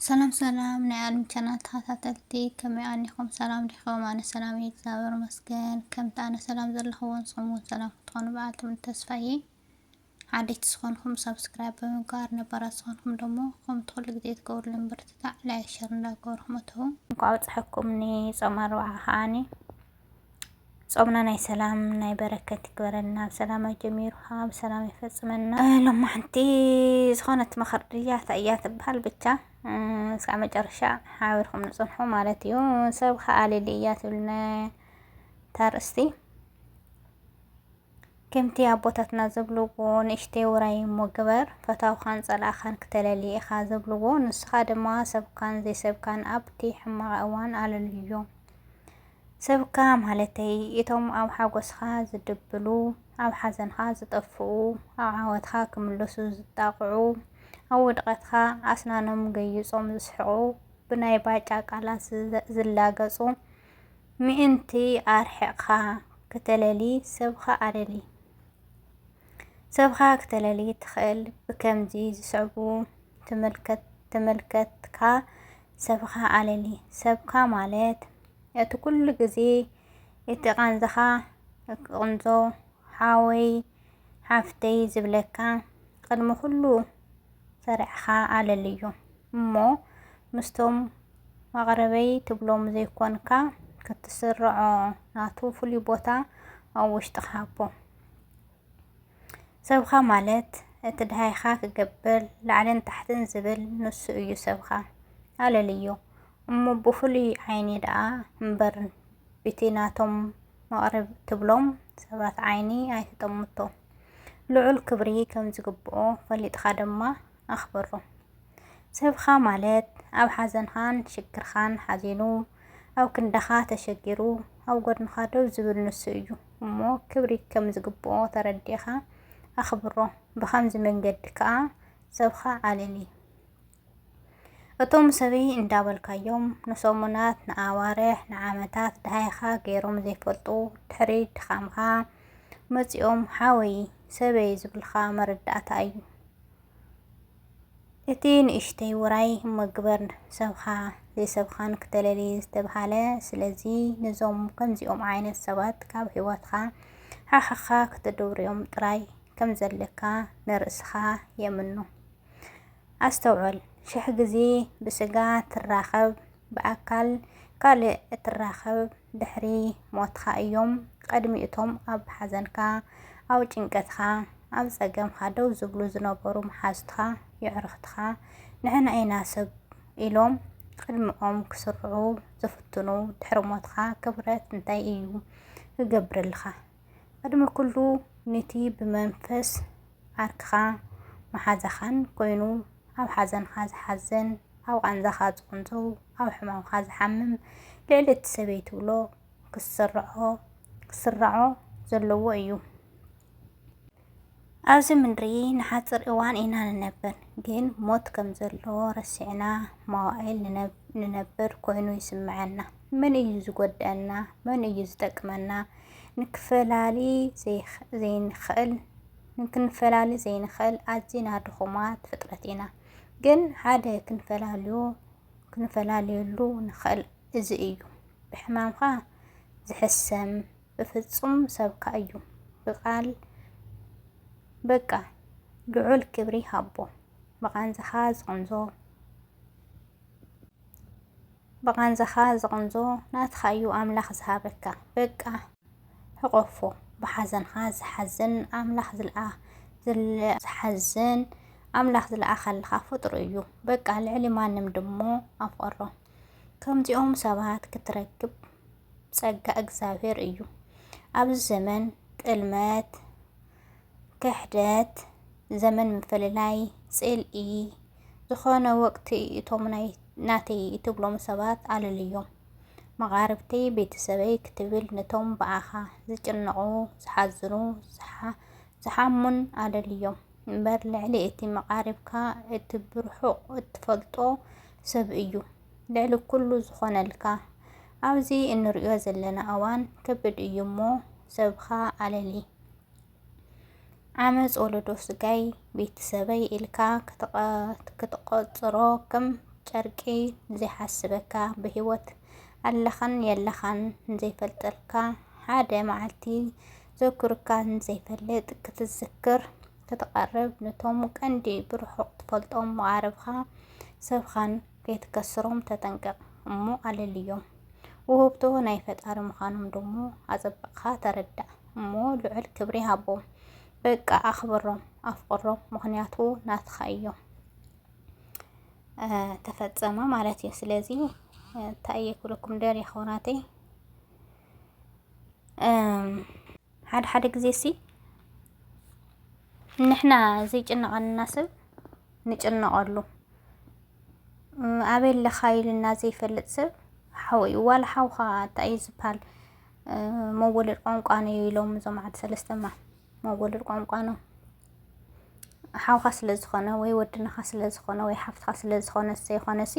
ሰላም ሰላም ናይ ዓለም ቻናል ተኸታተልቲ ከመይ ኣኒኹም? ሰላም ዲኹም? ኣነ ሰላም እየ እግዚአብሔር ይመስገን። ከምቲ ኣነ ሰላም ዘለኹም ንስኹም እውን ሰላም ክትኾኑ በዓልቲ ተስፋ እየ። ዓደይቲ ዝኾንኩም ሰብስክራይብ ብምግባር ነባራት ዝኾንኩም ደሞ ከምቲ ኩሉ ግዜ ትገብሩሉ ምብርትታዕ ላይክ ሸር እንዳገበርኩም እተው። እንኳዕ በፅሐኩም ጾም 40 ከዓኒ ጾምና ናይ ሰላም ናይ በረከት ይግበረልና። ብሰላም ጀሚሩ ብሰላም ይፈፅመና። ሎማዓንቲ ዝኾነት መኸርድያ እያ ትበሃል ብቻ እስካዕ መጨረሻ ሓቢርኩም ንፅንሑ ማለት እዩ። ሰብ ከኣልሊ እያ ትብልና ታርእስቲ ከምቲ ኣቦታትና ዘብልዎ ንእሽተይ ውራይ እሞ ግበር ፈታውኻን ፀላእኻን ክተለሊ ኢኻ ዘብልዎ ንስኻ ድማ ሰብካን ዘይሰብካን ኣብቲ ሕማቕ እዋን ኣለልዮ። ሰብካ ማለተይ እቶም ኣብ ሓጎስካ ዝድብሉ፣ ኣብ ሓዘንካ ዝጠፍኡ፣ ኣብ ዓወትካ ክምለሱ ዝጣቕዑ፣ ኣብ ውድቐትካ ኣስናኖም ገይፆም ዝስሕቁ፣ ብናይ ባጫ ቃላት ዝላገፁ፣ ምእንቲ ኣርሒቕካ ክትለሊ ሰብካ ኣለሊ። ሰብካ ክትለሊ ትኽእል ብከምዚ ዝስዕቡ ተመልከትካ ሰብካ ኣለሊ። ሰብካ ማለት እቲ ኩሉ ግዜ እቲ ቃንዛኻ ቅንዞ ሓወይ ሓፍተይ ዝብለካ ቅድሚ ኩሉ ሰሪዕኻ ኣለልዮ እሞ ምስቶም መቕረበይ ትብሎም ዘይኮንካ ክትስርዖ ናቱ ፍሉይ ቦታ ኣብ ውሽጥኻ ኣቦ። ሰብካ ማለት እቲ ድሃይኻ ክገብር ላዕልን ታሕትን ዝብል ንሱ እዩ ሰብካ ኣለልዮ እሞ ብፍሉይ ዓይኒ ደኣ እምበር ብቲ ናቶም መቕረብ ትብሎም ሰባት ዓይኒ ኣይትጠምቶ። ልዑል ክብሪ ከም ዝግብኦ ፈሊጥካ ድማ ኣኽብሮ። ሰብካ ማለት ኣብ ሓዘንኻን ሽግርኻን ሓዚኑ ኣብ ክንዳኻ ተሸጊሩ ኣብ ጎድንኻ ደው ዝብል ንሱ እዩ እሞ ክብሪ ከም ዝግብኦ ተረዲእኻ ኣኽብሮ። ብኸምዚ መንገዲ ከዓ ሰብካ ኣለሊ። እቶም ሰበይ እንዳበልካዮም ንሰሙናት ንኣዋርሕ ንዓመታት ድሃይኻ ገይሮም ዘይፈልጡ ድሕሪ ድኻምካ መፂኦም ሓወይ ሰበይ ዝብልካ መረዳእታ እዩ። እቲ ንእሽተይ ውራይ እመግበር ሰብካ ዘይሰብካን ክተለሊ ዝተባሃለ ስለዚ ንዞም ከምዚኦም ዓይነት ሰባት ካብ ሂወትካ ሓኻኻ ክትድውርዮም ጥራይ ከም ዘለካ ንርእስኻ የምኑ። ኣስተውዕል፣ ሽሕ ግዜ ብስጋ ትራኸብ ብኣካል ካልእ እትራኸብ ድሕሪ ሞትካ እዮም። ቀድሚ እቶም ኣብ ሓዘንካ ኣብ ጭንቀትካ ኣብ ፀገምካ ደው ዝብሉ ዝነበሩ መሓዝትካ የዕርኽትካ ንሕና ኢና ሰብ ኢሎም ቅድሚኦም ክስርዑ ዝፍትኑ ድሕሪ ሞትካ ክብረት እንታይ እዩ ክገብርልካ? ቅድሚ ኩሉ ነቲ ብመንፈስ ዓርክኻ መሓዛኻን ኮይኑ ኣብ ሓዘንካ ዝሓዝን ኣብ ቃንዛኻ ዝቕንዞ ኣብ ሕማምካ ዝሓምም ልዕሊ እቲ ሰበይ ትብሎ ክስራዖ ዘለዎ እዩ። ኣብዚ ምድሪ ንሓፂር እዋን ኢና ንነብር፣ ግን ሞት ከም ዘሎ ረሲዕና መዋእል ንነብር ኮይኑ ይስምዓና። መን እዩ ዝጎድአና? መን እዩ ዝጠቅመና? ክንፈላሊ ዘይንኽእል ኣዝና ድኹማት ፍጥረት ኢና። ግን ሓደ ክንፈላለየሉ ንኽእል እዚ እዩ። ብሕማምካ ዝሕሰም ብፍጹም ሰብካ እዩ። ብቃል በቃ ልዑል ክብሪ ሃቦ። ብቃንዛኻ ዝቕንዞ ናትኻ እዩ ኣምላኽ ዝሃበካ። በቃ ሕቆፎ። ብሓዘንካ ዝሓዝን ኣምላኽ ዝለኣኸልካ ፍጡር እዩ። በቃ ልዕሊ ማንም ድሞ ኣፍቅሮ። ከምዚኦም ሰባት ክትረክብ ፀጋ እግዚኣብሔር እዩ። ኣብዚ ዘመን ጥልመት፣ ክሕደት፣ ዘመን ምፍልላይ፣ ጽልኢ ዝኾነ ወቅቲ እቶም ናተይ እትብሎም ሰባት ኣለልዮም። መቓርብተይ ቤተሰበይ ክትብል ነቶም በኣኻ ዝጭንቑ ዝሓዝኑ ዝሓሙን ኣለልዮም እምበር ልዕሊ እቲ መቓርብካ እቲ ብርሑቕ እትፈልጦ ሰብ እዩ ልዕሊ ኩሉ ዝኾነልካ። ኣብዚ እንሪኦ ዘለና እዋን ከቢድ እዩ እሞ ሰብካ ኣለሊ። ዓመፅ ወለዶ ስጋይ ቤተሰበይ ኢልካ ክትቆፅሮ ከም ጨርቂ ዘይሓስበካ ብሂወት ኣለኻን የለኻን ዘይፈልጠልካ ሓደ መዓልቲ ዘኩርካ ዘይፈልጥ ክትዝክር ክትቀርብ ነቶም ቀንዲ ብርሑቅ ትፈልጦም መቃርብካ ሰብኻን ከይትከስሮም ተጠንቀቅ እሞ ኣለልዮም ውህብቶ ናይ ፈጣሪ ምዃኖም ደሞ ኣፀብቕካ ተረዳእ እሞ ልዑል ክብሪ ሃቦም በቃ ኣኽብሮም ኣፍቅሮም ምክንያቱ ናትካ እዮም ተፈጸመ ማለት እዩ ስለዚ እንታይ የኩለኩም ደር ይኸውናተይ ሓደ ግዜሲ ንሕና ዘይጭነቐና ሰብ ንጭነቐሉ ኣበለኻ ኢልና ዘይፈልጥ ሰብ ሓወይ ዋላ ሓውኻ እንታይ ዝባሃል መወለድ ቋንቋ ነው ኢሎም እዞም ዓዲ ሰለስተማ መወለድ ቋንቋ ነው ሓውኻ ስለዝኾነ ወይ ወድናኻ ስለዝኾነ ወይ ሓፍትኻ ስለዝኾነ ዘይኾነሲ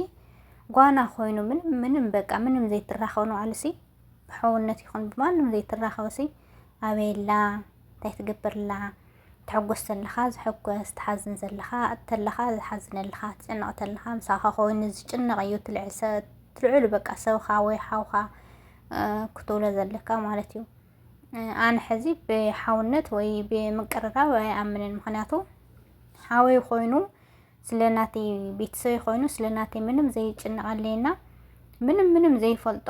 ጓና ኮይኑ ምንም በቃ ምንም ዘይትራኸቡ ነው አልሲ ብሓውነት ይኹን ብማንም ዘይትራኸቡሲ ኣበላ እንታይ ትገብርላ ተሐጎስ ተለኻ ዝሐጎስ ተሓዝን ዘለኻ እተለኻ ዝሓዝነልኻ ትጭነቕ ተለኻ ምሳኻ ኮይኑ ዝጭነቕ እዩ ትልዕል በቃ ሰብኻ ወይ ሓውኻ ክትውለ ዘለካ ማለት እዩ ኣነ ሕዚ ብሓውነት ወይ ብምቅርራብ ኣይኣምንን ምክንያቱ ሓወይ ኮይኑ ስለናተይ ቤተሰብ ኮይኑ ስለናተይ ምንም ዘይጭነቐለይና ምንም ዘይፈልጦ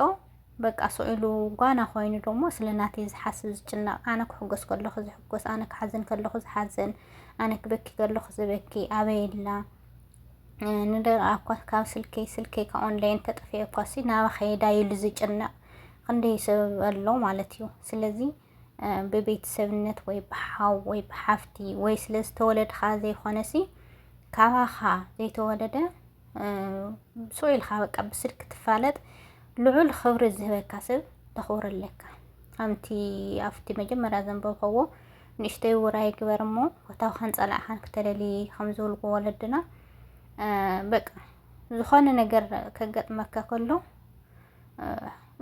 በቃ ስኡሉ ጓና ኮይኑ ደሞ ስለናተይ ዝሓስብ ዝጭነቕ ኣነ ክሕጎስ ከለኹ ዝሕጎስ ኣነ ክሓዝን ከለኹ ዝሓዝን ኣነ ክበኪ ከለኹ ዝበኪ ኣበይላ ንደቂ እኳ ካብ ስልከይ ካብ ኦንላይን ተጠፊአ እኳሲ ናባ ኸይዳ ኢሉ ዝጭነቕ ክንደይ ሰብ ኣሎ ማለት እዩ ስለዚ ብቤተሰብነት ወይ ብሓው ወይ ብሓፍቲ ወይ ስለዝተወለድካ ዘይኾነሲ ካባኻ ዘይተወለደ ስኡልካ በቃ ብስልክ ትፋለጥ ልዑል ክብሪ ዝህበካ ሰብ ተኽብረለካ ኣብቲ መጀመርያ ዘንበብከዎ ንእሽተይ ውራይ ግበር እሞ ወታውኻን ፀላእኻን ክተለሊ ከም ዝብልዎ ወለድና በቃ ዝኾነ ነገር ከገጥመካ ከሎ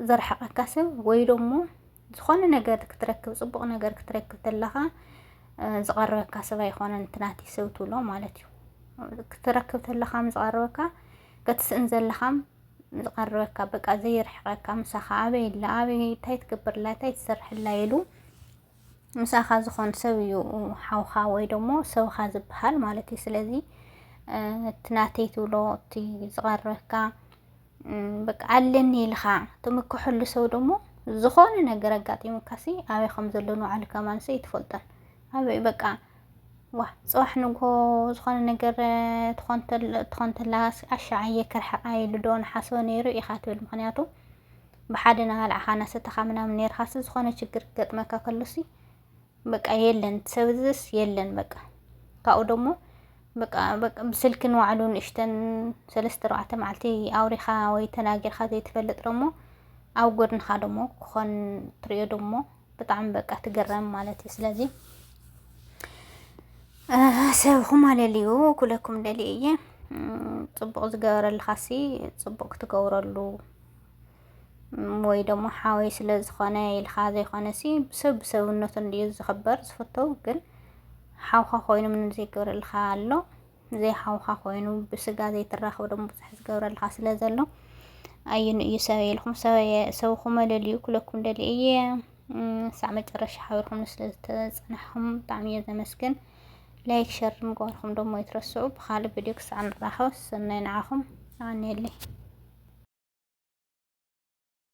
ዘርሐቐካ ሰብ ወይ ደሞ ዝኾነ ነገር ክትረክብ ፅቡቕ ነገር ክትረክብ ተለኻ ዝቐርበካ ሰብ ኣይኮነን እንትናቲ ሰብ ትብሎ ማለት እዩ ክትረክብ ተለኻ ዝቐርበካ ክትስእን ዘለኻም ዝቐርበካ በቃ ዘይርሕቐካ ምሳኻ ኣበይላ ኣበይ እንታይ ትገብርላ እንታይ ትሰርሕላ ኢሉ ምሳኻ ዝኾን ሰብ እዩ ሓውኻ ወይ ደሞ ሰብኻ ዝበሃል ማለት እዩ ስለዚ ትናተይ ትብሎ እቲ ዝቐርበካ በቃ ኣለኒ ኢልኻ ትምክሐሉ ሰብ ደሞ ዝኾነ ነገር ኣጋጢሙካሲ ኣበይ ከም ዘሎ ንባዕልካ ማንሰ ይትፈልጠን ኣበይ በቃ ፅባሕ ንጎ ዝኾነ ነገር ትኾን ተላ ኣሻዓየ ከርሐቃ ኢሉ ዶ ንሓስቦ ነይሩ ኢኻ ትብል ምክንያቱ ብሓደ ናባልዓኻ ናሰተኻ ምናምን ነርካሲ ዝኾነ ችግር ክገጥመካ ከሎሲ በቃ የለን ሰብዝስ የለን በቃ ካብኡ ደሞ በቃ ብስልክ ንባዕሉ ንእሽተን 3-4 መዓልቲ ኣውሪኻ ወይ ተናጊርካ ዘይትፈልጥ ደሞ ኣብ ጎድንኻ ደሞ ክኾን ትሪኦ ደሞ ብጣዕሚ በቃ ትገረም ማለት እዩ ስለዚ ሰብኹም ኣለልዩ ኩለኩም ደልየ እየ ፅቡቕ ዝገበረልኻሲ ፅቡቕ ክትገብረሉ ወይ ደሞ ሓወይ ስለዝኾነ ኢልካ ዘይኾነሲ ብሰብነቱ እንድዩ ዝኽበር ዝፍተው ግን ሓውኻ ኮይኑ ምንም ዘይገብረልካ ኣሎ ዘይሓውኻ ኮይኑ ብስጋ ዘይትራኸቡ ደሞ ብዙሕ ዝገብረልካ ስለ ዘሎ ኣይኑ እዩ ሰበይ ኢልኩም ሰብኹም ኣለልዩ ኩለኩም ደልየ እየ ሳዕ መጨረሻ ሓቢርኩም ስለዝተፀናሕኩም ብጣዕሚ እየ ዘመስግን ላይክ ሸር ምግባርኩም ደሞ ይትረስዑ ብካልእ ቪድዮ ክሳዕ ንራኸብ ሰናይ ንዓኹም ኣነየለይ